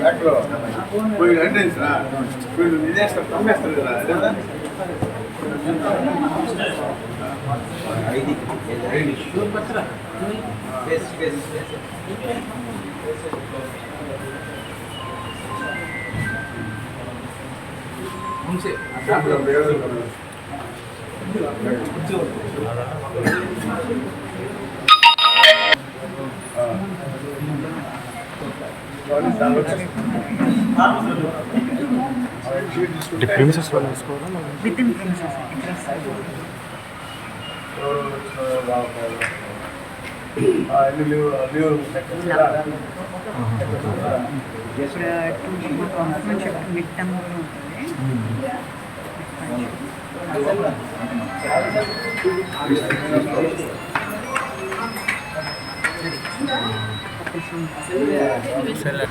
ఎక్కడో పోయి ఎంట్రెన్స్ వీళ్ళు నిజేస్తారు తమ్మేస్తారు కదా లేదా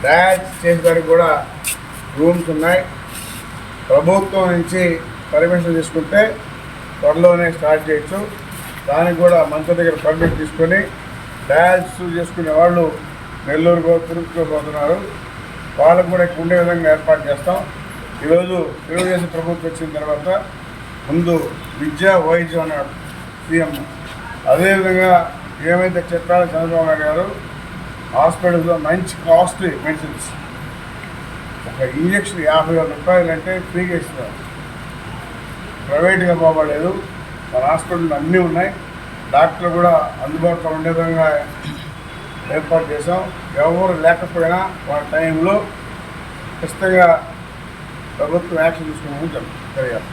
డాన్స్ చేసేదానికి కూడా రూమ్స్ ఉన్నాయి. ప్రభుత్వం నుంచి పర్మిషన్ తీసుకుంటే త్వరలోనే స్టార్ట్ చేయొచ్చు. దానికి కూడా మంత్రి దగ్గర పర్మిషన్ తీసుకొని డాన్స్ చేసుకునే వాళ్ళు నెల్లూరుకో తిరుపతికో పోతున్నారు. వాళ్ళకు కూడా ఇక్కడ ఉండే విధంగా ఏర్పాటు చేస్తాం. ఈరోజు తెలుగుదేశం ప్రభుత్వం వచ్చిన తర్వాత ముందు విద్యా వైద్యం అన్నాడు సీఎం. అదేవిధంగా ఏమైతే చెప్పారో చంద్రబాబు నాయుడు గారు హాస్పిటల్స్లో మంచి కాస్ట్లీ మెడిసిన్స్, ఒక ఇంజక్షన్ 50,000 రూపాయలు అంటే ఫ్రీగా ఇస్తున్నారు. ప్రైవేట్గా పోవలేదు, మన హాస్పిటల్ అన్నీ ఉన్నాయి. డాక్టర్లు కూడా అందుబాటులో ఉండే విధంగా ఏర్పాటు చేసాం. ఎవరు లేకపోయినా వాళ్ళ టైంలో ఖచ్చితంగా ప్రభుత్వం యాక్షన్ తీసుకున్నామని తెలియాలి.